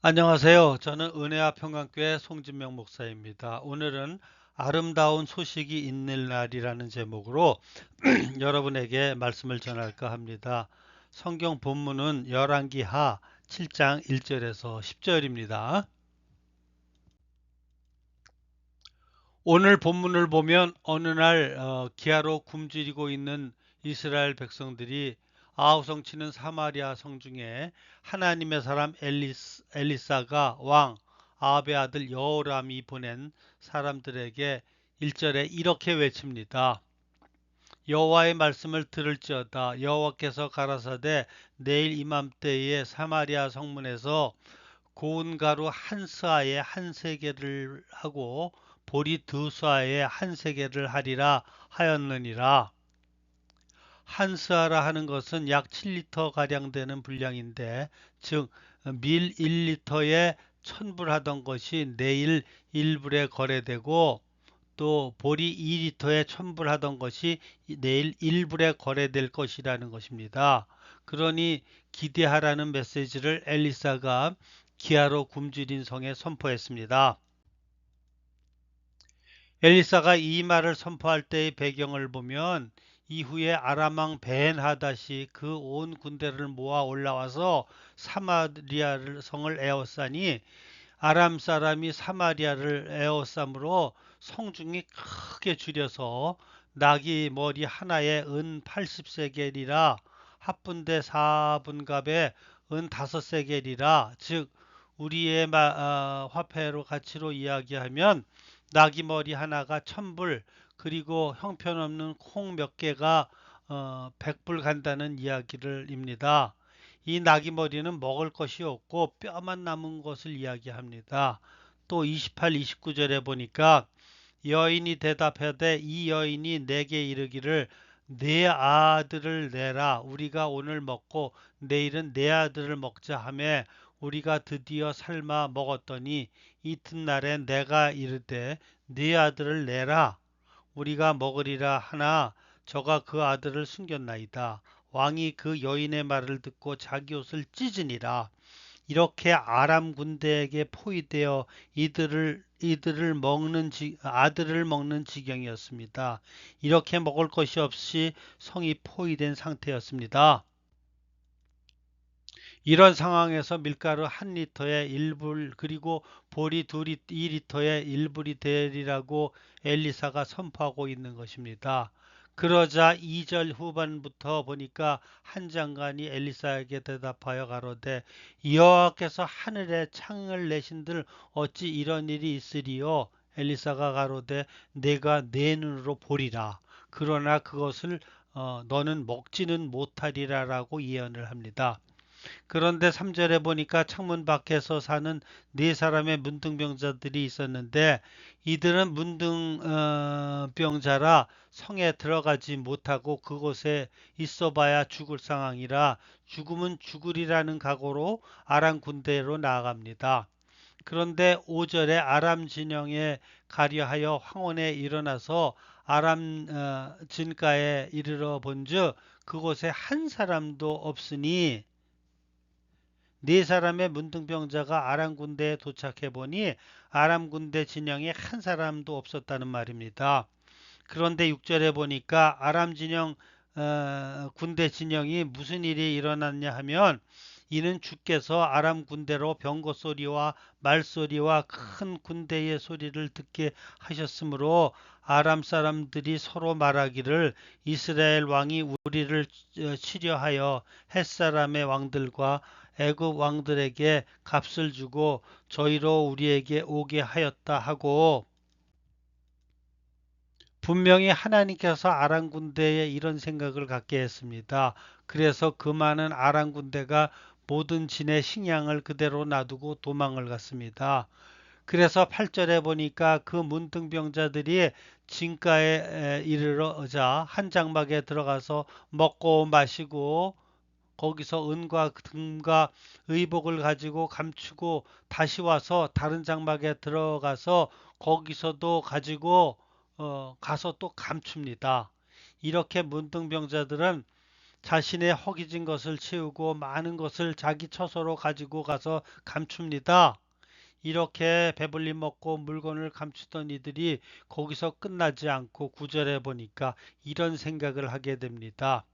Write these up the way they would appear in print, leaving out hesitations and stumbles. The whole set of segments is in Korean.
안녕하세요. 저는 은혜와 평강교회 송진명 목사입니다. 오늘은 아름다운 소식이 있는 날이라는 제목으로 여러분에게 말씀을 전할까 합니다. 성경 본문은 열왕기하 7장 1절에서 10절입니다. 오늘 본문을 보면 어느 날 기아로 굶주리고 있는 이스라엘 백성들이 아우성 치는 사마리아 성 중에 하나님의 사람 엘리사가 왕 아합의 아들 여호람이 보낸 사람들에게 1절에 이렇게 외칩니다. 여호와의 말씀을 들을지어다. 여호와께서 가라사대 내일 이맘때에 사마리아 성문에서 고운 가루 한 스아에 한 세겔을 하고 보리 두 스아에 한 세겔을 하리라 하였느니라. 한 스아라 하는 것은 약 7리터 가량 되는 분량인데, 즉 밀 1리터에 1000불 하던 것이 내일 1불에 거래되고, 또 보리 2리터에 1000불 하던 것이 내일 1불에 거래될 것이라는 것입니다. 그러니 기대하라는 메시지를 엘리사가 기아로 굶주린 성에 선포했습니다. 엘리사가 이 말을 선포할 때의 배경을 보면 이후에 아람 왕 벤하닷이 그 온 군대를 모아 올라와서 사마리아 성을 에워싸니 아람 사람이 사마리아를 에워싸므로 성중이 크게 줄여서 나귀 머리 하나에 은 80세겔이라 합분대 4분갑에 은 5세겔이라, 즉 우리의 화폐로 가치로 이야기하면 나귀 머리 하나가 1000불, 그리고 형편없는 콩 몇 개가 100불 간다는 이야기를입니다. 이 나귀 머리는 먹을 것이 없고 뼈만 남은 것을 이야기합니다. 또 28, 29절에 보니까 여인이 대답하되 이 여인이 내게 이르기를 내 아들을 내라, 우리가 오늘 먹고 내일은 내 아들을 먹자 하매 우리가 드디어 삶아 먹었더니 이튿날에 내가 이르되 네 아들을 내라, 우리가 먹으리라 하나 저가 그 아들을 숨겼나이다. 왕이 그 여인의 말을 듣고 자기 옷을 찢으니라. 이렇게 아람 군대에게 포위되어 이들을 아들을 먹는 지경이었습니다. 이렇게 먹을 것이 없이 성이 포위된 상태였습니다. 이런 상황에서 밀가루 한 리터에 1불, 그리고 보리 2리터에 1불이 되리라고 엘리사가 선포하고 있는 것입니다. 그러자 2절 후반부터 보니까 한 장관이 엘리사에게 대답하여 가로되 여호와께서 하늘에 창을 내신들 어찌 이런 일이 있으리요. 엘리사가 가로되 내가 내 눈으로 보리라. 그러나 그것을 너는 먹지는 못하리라라고 예언을 합니다. 그런데 3절에 보니까 창문 밖에서 사는 네 사람의 문둥병자들이 있었는데 이들은 문둥병자라 성에 들어가지 못하고 그곳에 있어봐야 죽을 상황이라 죽으면 죽으리라는 각오로 아람 군대로 나아갑니다. 그런데 5절에 아람 진영에 가려하여 황혼에 일어나서 아람 진가에 이르러 본즉 그곳에 한 사람도 없으니 네 사람의 문둥병자가 아람 군대에 도착해 보니 아람 군대 진영에 한 사람도 없었다는 말입니다. 그런데 6절에 보니까 아람 진영 군대 진영이 무슨 일이 일어났냐 하면 이는 주께서 아람 군대로 병거 소리와 말소리와 큰 군대의 소리를 듣게 하셨으므로 아람 사람들이 서로 말하기를 이스라엘 왕이 우리를 치려하여 햇사람의 왕들과 애굽 왕들에게 값을 주고 저희로 우리에게 오게 하였다 하고, 분명히 하나님께서 아람 군대에 이런 생각을 갖게 했습니다. 그래서 그 많은 아람 군대가 모든 진의 식량을 그대로 놔두고 도망을 갔습니다. 그래서 8절에 보니까 그 문둥병자들이 진가에 이르러자 한 장막에 들어가서 먹고 마시고 거기서 은과 금과 의복을 가지고 감추고 다시 와서 다른 장막에 들어가서 거기서도 가지고 가서 또 감춥니다. 이렇게 문둥병자들은 자신의 허기진 것을 채우고 많은 것을 자기 처소로 가지고 가서 감춥니다. 이렇게 배불리 먹고 물건을 감추던 이들이 거기서 끝나지 않고 구절에 보니까 이런 생각을 하게 됩니다.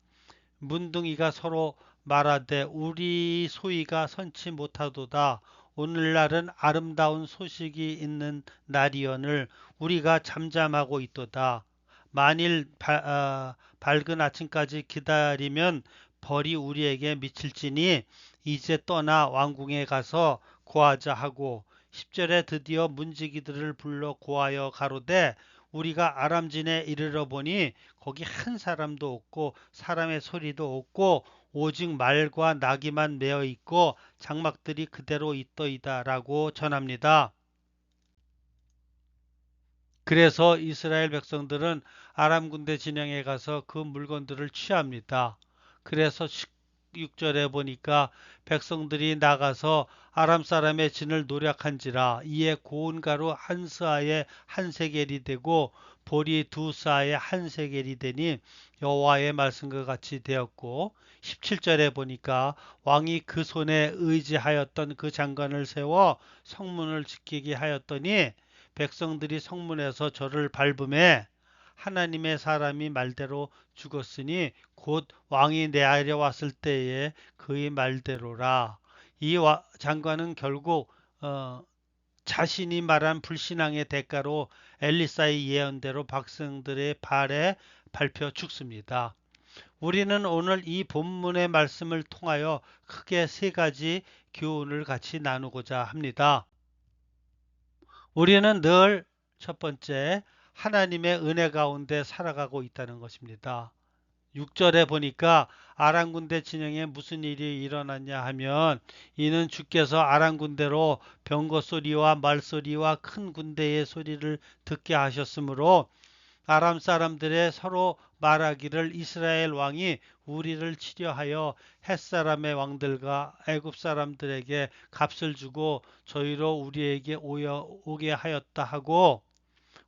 문둥이가 서로 말하되 우리 소위가 선치 못하도다. 오늘날은 아름다운 소식이 있는 날이언을 우리가 잠잠하고 있도다. 만일 밝은 아침까지 기다리면 벌이 우리에게 미칠지니 이제 떠나 왕궁에 가서 고하자 하고 10절에 드디어 문지기들을 불러 고하여 가로되 우리가 아람진에 이르러 보니 거기 한 사람도 없고 사람의 소리도 없고 오직 말과 나귀만 메어 있고 장막들이 그대로 있더이다라고 전합니다. 그래서 이스라엘 백성들은 아람 군대 진영에 가서 그 물건들을 취합니다. 그래서 16절에 보니까 백성들이 나가서 아람 사람의 진을 노력한지라 이에 고운 가루 한 스아에 한 세겔이 되고 보리 두 스아에 한 세겔이 되니 여호와의 말씀과 같이 되었고 17절에 보니까 왕이 그 손에 의지하였던 그 장관을 세워 성문을 지키게 하였더니 백성들이 성문에서 저를 밟음에 하나님의 사람이 말대로 죽었으니 곧 왕이 내려왔을 때에 그의 말대로라. 이 장관은 결국 자신이 말한 불신앙의 대가로 엘리사의 예언대로 백성들의 발에 밟혀 죽습니다. 우리는 오늘 이 본문의 말씀을 통하여 크게 세 가지 교훈을 같이 나누고자 합니다. 우리는 늘 첫 번째, 하나님의 은혜 가운데 살아가고 있다는 것입니다. 6절에 보니까 아람 군대 진영에 무슨 일이 일어났냐 하면 이는 주께서 아람 군대로 병거 소리와 말소리와 큰 군대의 소리를 듣게 하셨으므로 아람 사람들의 서로 말하기를 이스라엘 왕이 우리를 치려하여 햇사람의 왕들과 애굽 사람들에게 값을 주고 저희로 우리에게 오게 하였다 하고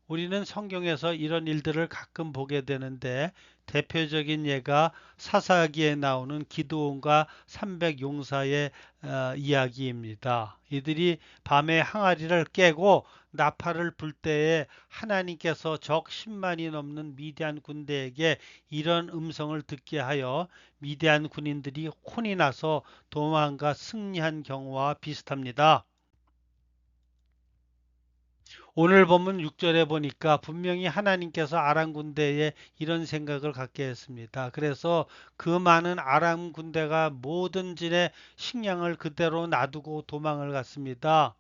우리는 성경에서 이런 일들을 가끔 보게 되는데 대표적인 예가 사사기에 나오는 기드온과 300 용사의 이야기입니다. 이들이 밤에 항아리를 깨고 나팔을 불 때에 하나님께서 적 10만이 넘는 미디안 군대에게 이런 음성을 듣게 하여 미디안 군인들이 혼이 나서 도망가 승리한 경우와 비슷합니다. 오늘 본문 6절에 보니까 분명히 하나님께서 아람 군대에 이런 생각을 갖게 했습니다. 그래서 그 많은 아람 군대가 모든 진의 식량을 그대로 놔두고 도망을 갔습니다.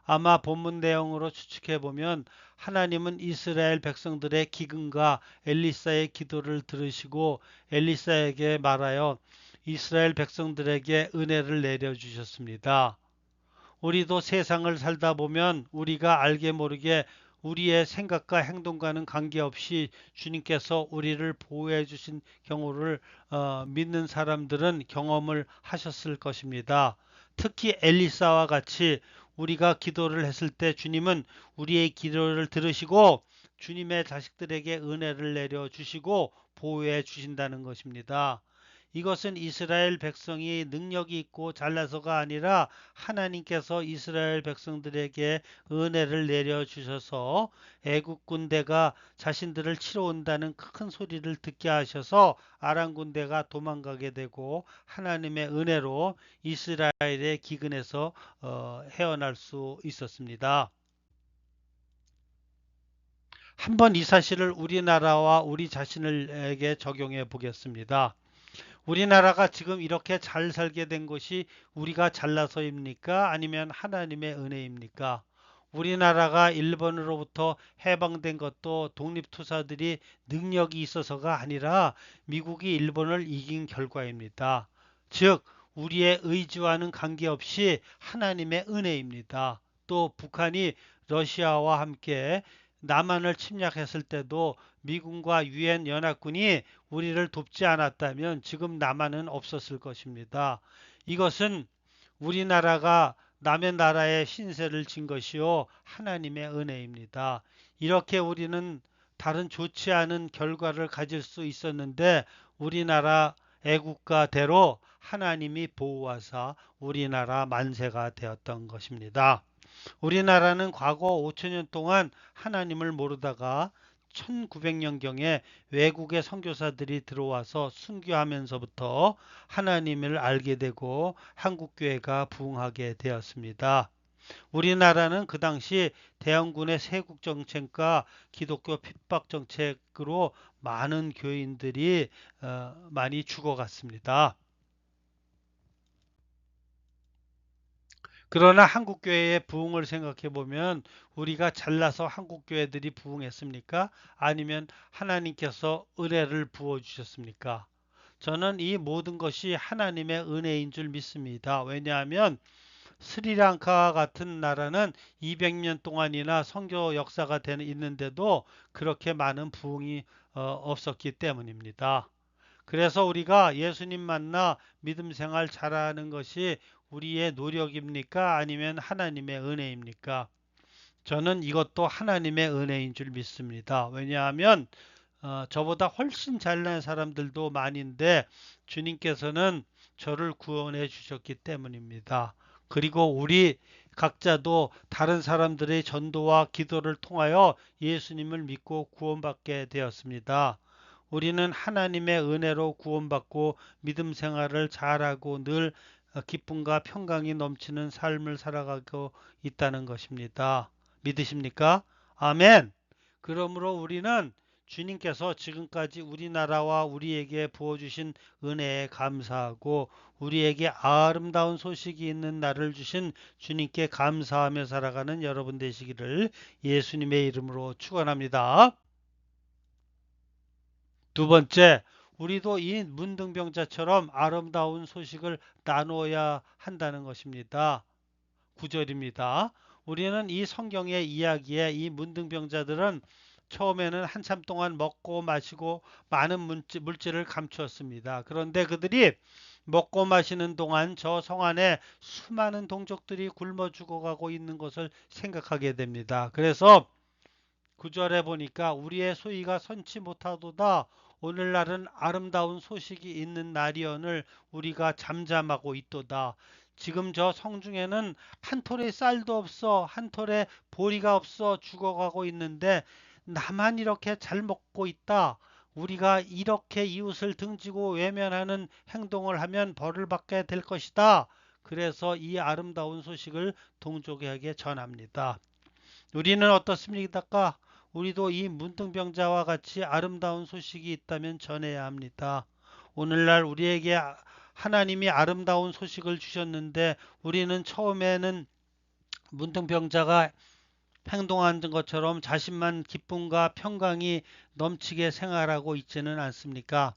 아마 본문 내용으로 추측해 보면 하나님은 이스라엘 백성들의 기근과 엘리사의 기도를 들으시고 엘리사에게 말하여 이스라엘 백성들에게 은혜를 내려 주셨습니다. 우리도 세상을 살다 보면 우리가 알게 모르게 우리의 생각과 행동과는 관계없이 주님께서 우리를 보호해 주신 경우를 믿는 사람들은 경험을 하셨을 것입니다. 특히 엘리사와 같이 우리가 기도를 했을 때 주님은 우리의 기도를 들으시고 주님의 자식들에게 은혜를 내려 주시고 보호해 주신다는 것입니다. 이것은 이스라엘 백성이 능력이 있고 잘나서가 아니라 하나님께서 이스라엘 백성들에게 은혜를 내려 주셔서 애국 군대가 자신들을 치러 온다는 큰 소리를 듣게 하셔서 아람 군대가 도망가게 되고 하나님의 은혜로 이스라엘의 기근에서 헤어날 수 있었습니다. 한번 이 사실을 우리나라와 우리 자신에게 적용해 보겠습니다. 우리나라가 지금 이렇게 잘 살게 된 것이 우리가 잘나서입니까? 아니면 하나님의 은혜입니까? 우리나라가 일본으로부터 해방된 것도 독립투사들이 능력이 있어서가 아니라 미국이 일본을 이긴 결과입니다. 즉, 우리의 의지와는 관계없이 하나님의 은혜입니다. 또 북한이 러시아와 함께 남한을 침략했을 때도 미군과 유엔 연합군이 우리를 돕지 않았다면 지금 남한은 없었을 것입니다. 이것은 우리나라가 남의 나라의 신세를 진 것이요 하나님의 은혜입니다. 이렇게 우리는 다른 좋지 않은 결과를 가질 수 있었는데 우리나라 애국가대로 하나님이 보호하사 우리나라 만세가 되었던 것입니다. 우리나라는 과거 5천년 동안 하나님을 모르다가 1900년경에 외국의 선교사들이 들어와서 순교하면서부터 하나님을 알게 되고 한국교회가 부흥하게 되었습니다. 우리나라는 그 당시 대영군의 세국 정책과 기독교 핍박 정책으로 많은 교인들이 많이 죽어갔습니다. 그러나 한국교회의 부흥을 생각해 보면 우리가 잘나서 한국교회들이 부흥했습니까? 아니면 하나님께서 은혜를 부어 주셨습니까? 저는 이 모든 것이 하나님의 은혜인 줄 믿습니다. 왜냐하면 스리랑카 같은 나라는 200년 동안이나 선교 역사가 있는데도 그렇게 많은 부흥이 없었기 때문입니다. 그래서 우리가 예수님 만나 믿음 생활 잘하는 것이 우리의 노력입니까? 아니면 하나님의 은혜입니까? 저는 이것도 하나님의 은혜인 줄 믿습니다. 왜냐하면 저보다 훨씬 잘난 사람들도 많은데 주님께서는 저를 구원해 주셨기 때문입니다. 그리고 우리 각자도 다른 사람들의 전도와 기도를 통하여 예수님을 믿고 구원받게 되었습니다. 우리는 하나님의 은혜로 구원받고 믿음 생활을 잘하고 늘 기쁨과 평강이 넘치는 삶을 살아가고 있다는 것입니다. 믿으십니까? 아멘. 그러므로 우리는 주님께서 지금까지 우리나라와 우리에게 부어주신 은혜에 감사하고 우리에게 아름다운 소식이 있는 날을 주신 주님께 감사하며 살아가는 여러분 되시기를 예수님의 이름으로 축원합니다. 두 번째, 우리도 이 문둥병자처럼 아름다운 소식을 나누어야 한다는 것입니다. 9절입니다. 우리는 이 성경의 이야기에 이 문둥병자들은 처음에는 한참 동안 먹고 마시고 많은 물질을 감추었습니다. 그런데 그들이 먹고 마시는 동안 저 성 안에 수많은 동족들이 굶어 죽어가고 있는 것을 생각하게 됩니다. 그래서 9절에 보니까 우리의 소위가 선치 못하도다. 오늘날은 아름다운 소식이 있는 날이언을 우리가 잠잠하고 있도다. 지금 저 성중에는 한 톨의 쌀도 없어, 한 톨의 보리가 없어 죽어가고 있는데 나만 이렇게 잘 먹고 있다. 우리가 이렇게 이웃을 등지고 외면하는 행동을 하면 벌을 받게 될 것이다. 그래서 이 아름다운 소식을 동족에게 전합니다. 우리는 어떻습니까? 우리도 이 문둥병자와 같이 아름다운 소식이 있다면 전해야 합니다. 오늘날 우리에게 하나님이 아름다운 소식을 주셨는데 우리는 처음에는 문둥병자가 행동한 것처럼 자신만 기쁨과 평강이 넘치게 생활하고 있지는 않습니까?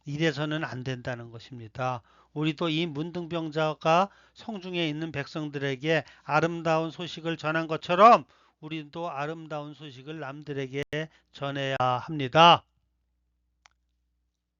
이래서는 안 된다는 것입니다. 우리도 이 문둥병자가 성중에 있는 백성들에게 아름다운 소식을 전한 것처럼 우리도 아름다운 소식을 남들에게 전해야 합니다.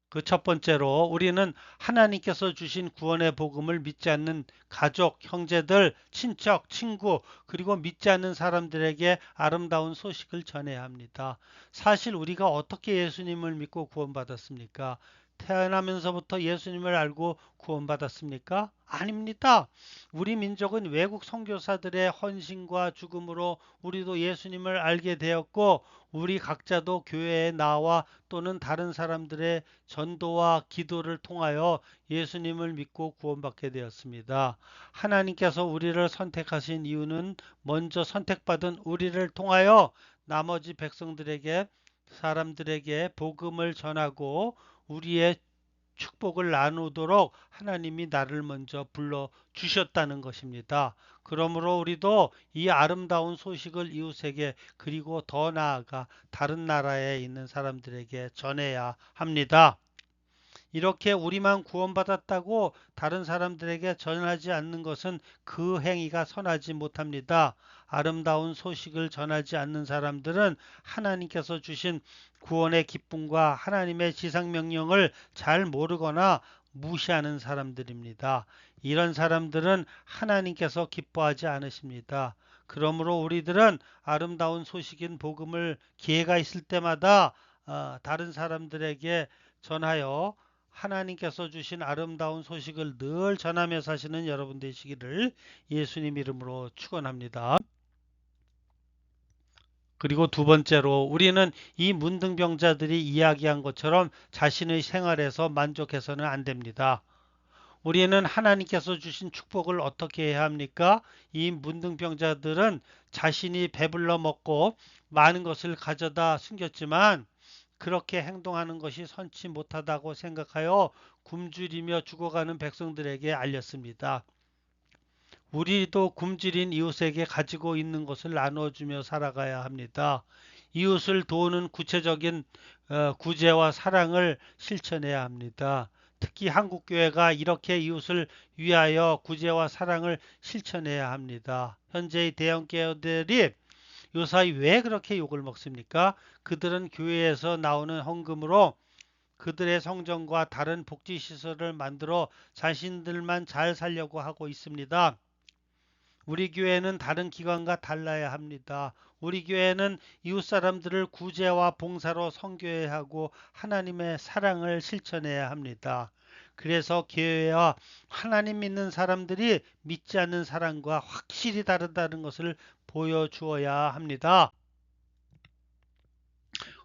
그 첫 번째로 우리는 하나님께서 주신 구원의 복음을 믿지 않는 가족, 형제들, 친척, 친구, 그리고 믿지 않는 사람들에게 아름다운 소식을 전해야 합니다. 사실 우리가 어떻게 예수님을 믿고 구원받았습니까? 태어나면서부터 예수님을 알고 구원받았습니까? 아닙니다. 우리 민족은 외국 선교사들의 헌신과 죽음으로 우리도 예수님을 알게 되었고 우리 각자도 교회에 나와 또는 다른 사람들의 전도와 기도를 통하여 예수님을 믿고 구원받게 되었습니다. 하나님께서 우리를 선택하신 이유는 먼저 선택받은 우리를 통하여 나머지 백성들에게 사람들에게 복음을 전하고 우리의 축복을 나누도록 하나님이 나를 먼저 불러 주셨다는 것입니다. 그러므로 우리도 이 아름다운 소식을 이웃에게 그리고 더 나아가 다른 나라에 있는 사람들에게 전해야 합니다. 이렇게 우리만 구원받았다고 다른 사람들에게 전하지 않는 것은 그 행위가 선하지 못합니다. 아름다운 소식을 전하지 않는 사람들은 하나님께서 주신 구원의 기쁨과 하나님의 지상명령을 잘 모르거나 무시하는 사람들입니다. 이런 사람들은 하나님께서 기뻐하지 않으십니다. 그러므로 우리들은 아름다운 소식인 복음을 기회가 있을 때마다 다른 사람들에게 전하여 하나님께서 주신 아름다운 소식을 늘 전하며 사시는 여러분 되시기를 예수님 이름으로 축원합니다. 그리고 두 번째로 우리는 이 문둥병자들이 이야기한 것처럼 자신의 생활에서 만족해서는 안 됩니다. 우리는 하나님께서 주신 축복을 어떻게 해야 합니까? 이 문둥병자들은 자신이 배불러 먹고 많은 것을 가져다 숨겼지만 그렇게 행동하는 것이 선치 못하다고 생각하여 굶주리며 죽어가는 백성들에게 알렸습니다. 우리도 굶주린 이웃에게 가지고 있는 것을 나눠주며 살아가야 합니다. 이웃을 도우는 구체적인 구제와 사랑을 실천해야 합니다. 특히 한국교회가 이렇게 이웃을 위하여 구제와 사랑을 실천해야 합니다. 현재의 대형교회들이 요사이 왜 그렇게 욕을 먹습니까? 그들은 교회에서 나오는 헌금으로 그들의 성전과 다른 복지시설을 만들어 자신들만 잘 살려고 하고 있습니다. 우리 교회는 다른 기관과 달라야 합니다. 우리 교회는 이웃 사람들을 구제와 봉사로 섬겨야 하고 하나님의 사랑을 실천해야 합니다. 그래서 교회와 하나님 믿는 사람들이 믿지 않는 사람과 확실히 다르다는 것을 보여주어야 합니다.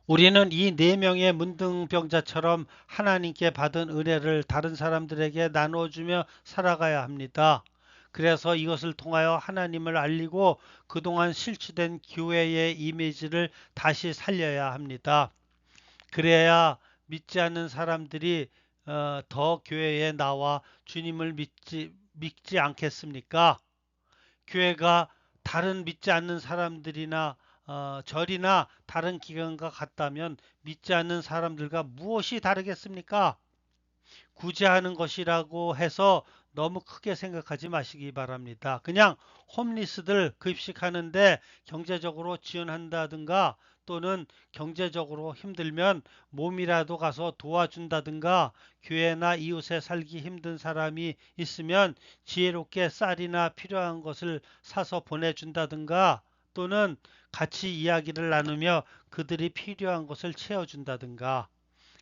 우리는 이 네 명의 문둥병자처럼 하나님께 받은 은혜를 다른 사람들에게 나눠주며 살아가야 합니다. 그래서 이것을 통하여 하나님을 알리고 그동안 실추된 교회의 이미지를 다시 살려야 합니다. 그래야 믿지 않는 사람들이 더 교회에 나와 주님을 믿지 않겠습니까? 교회가 다른 믿지 않는 사람들이나 절이나 다른 기관과 같다면 믿지 않는 사람들과 무엇이 다르겠습니까? 구제하는 것이라고 해서 너무 크게 생각하지 마시기 바랍니다. 그냥 홈리스들 급식하는데 경제적으로 지원한다든가 또는 경제적으로 힘들면 몸이라도 가서 도와준다든가 교회나 이웃에 살기 힘든 사람이 있으면 지혜롭게 쌀이나 필요한 것을 사서 보내준다든가 또는 같이 이야기를 나누며 그들이 필요한 것을 채워준다든가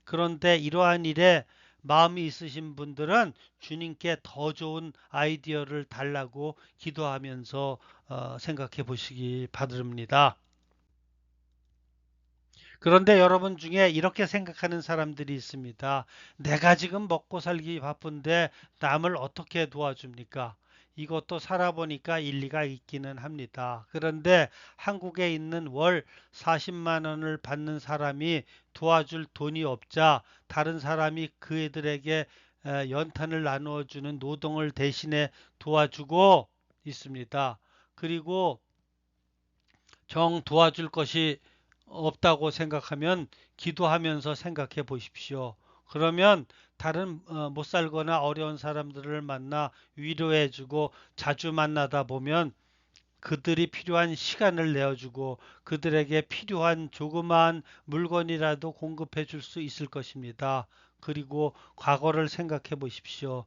그런데 이러한 일에 마음이 있으신 분들은 주님께 더 좋은 아이디어를 달라고 기도하면서 생각해 보시기 바랍니다. 그런데 여러분 중에 이렇게 생각하는 사람들이 있습니다. 내가 지금 먹고 살기 바쁜데 남을 어떻게 도와줍니까? 이것도 살아보니까 일리가 있기는 합니다. 그런데 한국에 있는 월 40만 원을 받는 사람이 도와줄 돈이 없자 다른 사람이 그들에게 연탄을 나누어 주는 노동을 대신에 도와주고 있습니다. 그리고 정 도와줄 것이 없다고 생각하면 기도하면서 생각해 보십시오. 그러면 다른 못 살거나 어려운 사람들을 만나 위로해 주고 자주 만나다 보면 그들이 필요한 시간을 내어주고 그들에게 필요한 조그마한 물건이라도 공급해 줄 수 있을 것입니다. 그리고 과거를 생각해 보십시오.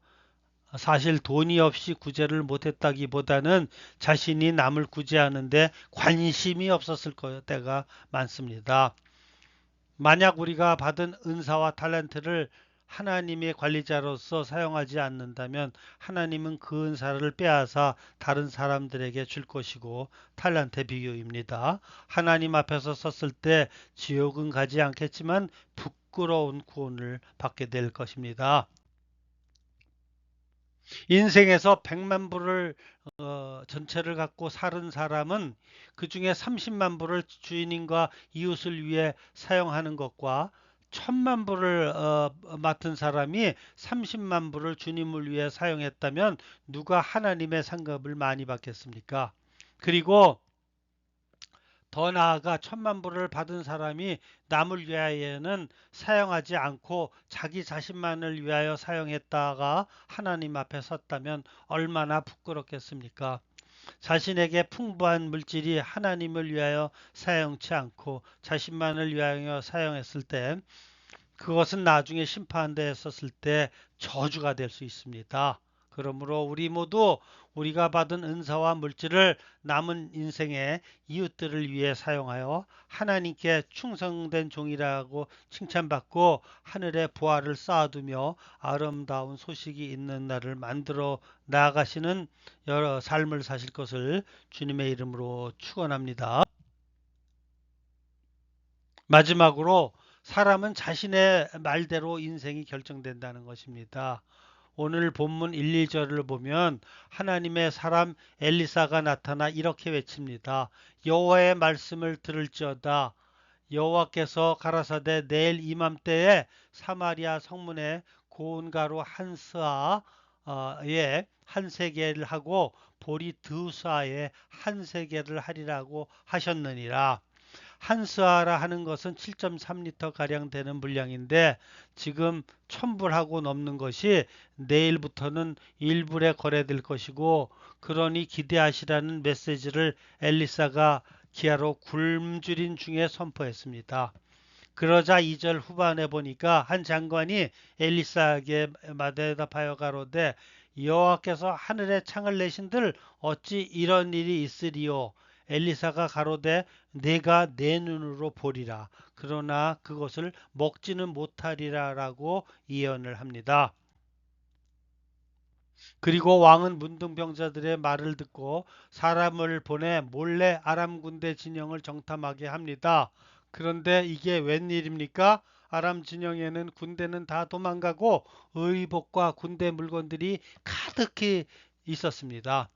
사실 돈이 없이 구제를 못했다기보다는 자신이 남을 구제하는데 관심이 없었을 때가 많습니다. 만약 우리가 받은 은사와 탤런트를 하나님의 관리자로서 사용하지 않는다면 하나님은 그 은사를 빼앗아 다른 사람들에게 줄 것이고 탤런트 비유입니다. 하나님 앞에서 섰을 때 지옥은 가지 않겠지만 부끄러운 구원을 받게 될 것입니다. 인생에서 100만 불을 전체를 갖고 사는 사람은 그 중에 30만 불을 주인님과 이웃을 위해 사용하는 것과 1000만 불을 맡은 사람이 30만 불을 주님을 위해 사용했다면 누가 하나님의 상급을 많이 받겠습니까? 그리고 더 나아가 1000만 불을 받은 사람이 남을 위하여는 사용하지 않고 자기 자신만을 위하여 사용했다가 하나님 앞에 섰다면 얼마나 부끄럽겠습니까? 자신에게 풍부한 물질이 하나님을 위하여 사용치 않고 자신만을 위하여 사용했을 때 그것은 나중에 심판대에 섰을 때 저주가 될 수 있습니다. 그러므로 우리 모두 우리가 받은 은사와 물질을 남은 인생에 이웃들을 위해 사용하여 하나님께 충성된 종이라고 칭찬받고 하늘에 보화를 쌓아두며 아름다운 소식이 있는 날을 만들어 나아가시는 여러 삶을 사실 것을 주님의 이름으로 축원합니다. 마지막으로 사람은 자신의 말대로 인생이 결정된다는 것입니다. 오늘 본문 1, 2절을 보면 하나님의 사람 엘리사가 나타나 이렇게 외칩니다. 여호와의 말씀을 들을지어다. 여호와께서 가라사대 내일 이맘때에 사마리아 성문에 고운 가루 한 스아에 한 세겔을 하고 보리 두 스아에 한 세겔을 하리라고 하셨느니라. 한 스아라 하는 것은 7.3리터 가량 되는 분량인데 지금 1000불하고 넘는 것이 내일부터는 1불에 거래될 것이고 그러니 기대하시라는 메시지를 엘리사가 기하로 굶주린 중에 선포했습니다. 그러자 2절 후반에 보니까 한 장관이 엘리사에게 대답하여 가로되 여호와께서 하늘에 창을 내신들 어찌 이런 일이 있으리요. 엘리사가 가로되 내가 내 눈으로 보리라. 그러나 그것을 먹지는 못하리라 라고 예언을 합니다. 그리고 왕은 문둥병자들의 말을 듣고 사람을 보내 몰래 아람 군대 진영을 정탐하게 합니다. 그런데 이게 웬일입니까? 아람 진영에는 군대는 다 도망가고 의복과 군대 물건들이 가득히 있었습니다.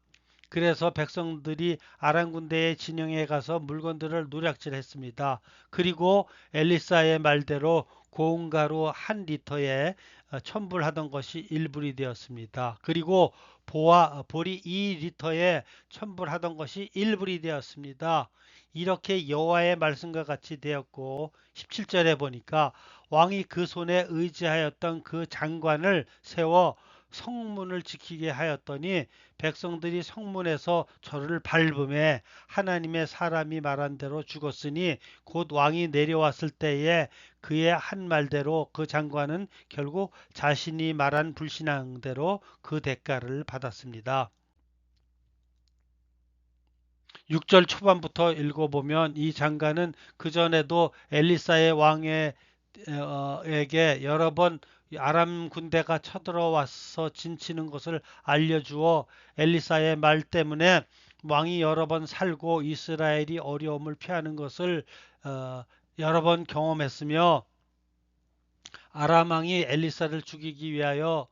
그래서 백성들이 아람 군대의 진영에 가서 물건들을 노략질했습니다. 그리고 엘리사의 말대로 고운 가루 한 리터에 첨불하던 것이 1불이 되었습니다. 그리고 보리 2리터에 첨불하던 것이 1불이 되었습니다. 이렇게 여호와의 말씀과 같이 되었고 17절에 보니까 왕이 그 손에 의지하였던 그 장관을 세워 성문을 지키게 하였더니 백성들이 성문에서 저를 밟음에 하나님의 사람이 말한 대로 죽었으니 곧 왕이 내려왔을 때에 그의 한 말대로 그 장관은 결국 자신이 말한 불신앙대로 그 대가를 받았습니다. 6절 초반부터 읽어보면 이 장관은 그전에도 엘리사의 왕에게 여러 번 아람 군대가 쳐들어와서 진치는 것을 알려주어 엘리사의 말 때문에 왕이 여러 번 살고 이스라엘이 어려움을 피하는 것을 여러 번 경험했으며 아람 왕이 엘리사를 죽이기 위하여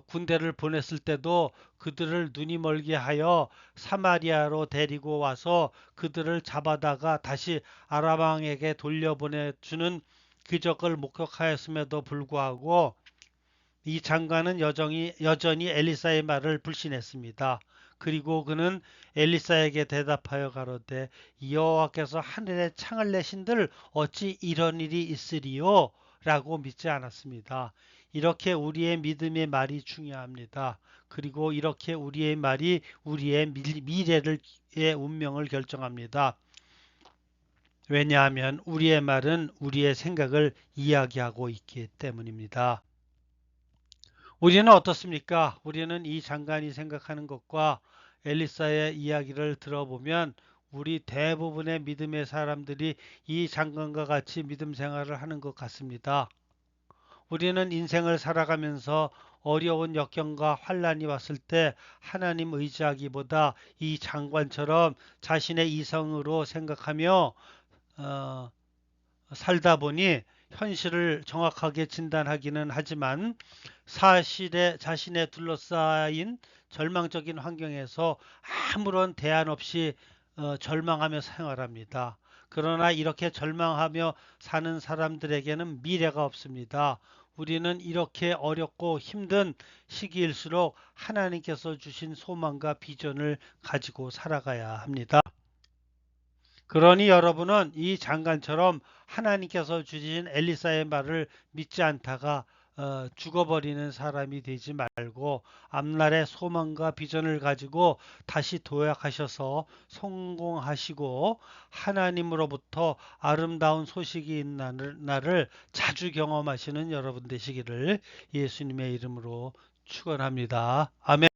군대를 보냈을 때도 그들을 눈이 멀게 하여 사마리아로 데리고 와서 그들을 잡아다가 다시 아람 왕에게 돌려보내주는 기적을 목격하였음에도 불구하고 이 장관은 여전히 엘리사의 말을 불신했습니다. 그리고 그는 엘리사에게 대답하여 가로되 여호와께서 하늘에 창을 내신들 어찌 이런 일이 있으리요? 라고 믿지 않았습니다. 이렇게 우리의 믿음의 말이 중요합니다. 그리고 이렇게 우리의 말이 우리의 미래의 운명을 결정합니다. 왜냐하면 우리의 말은 우리의 생각을 이야기하고 있기 때문입니다. 우리는 어떻습니까? 우리는 이 장관이 생각하는 것과 엘리사의 이야기를 들어보면 우리 대부분의 믿음의 사람들이 이 장관과 같이 믿음 생활을 하는 것 같습니다. 우리는 인생을 살아가면서 어려운 역경과 환란이 왔을 때 하나님 의지하기보다 이 장관처럼 자신의 이성으로 생각하며 살다 보니 현실을 정확하게 진단하기는 하지만 사실에 자신의 둘러싸인 절망적인 환경에서 아무런 대안 없이 절망하며 생활합니다. 그러나 이렇게 절망하며 사는 사람들에게는 미래가 없습니다. 우리는 이렇게 어렵고 힘든 시기일수록 하나님께서 주신 소망과 비전을 가지고 살아가야 합니다. 그러니 여러분은 이 장관처럼 하나님께서 주신 엘리사의 말을 믿지 않다가 죽어버리는 사람이 되지 말고 앞날의 소망과 비전을 가지고 다시 도약하셔서 성공하시고 하나님으로부터 아름다운 소식이 있는 날을 자주 경험하시는 여러분 되시기를 예수님의 이름으로 축원합니다. 아멘.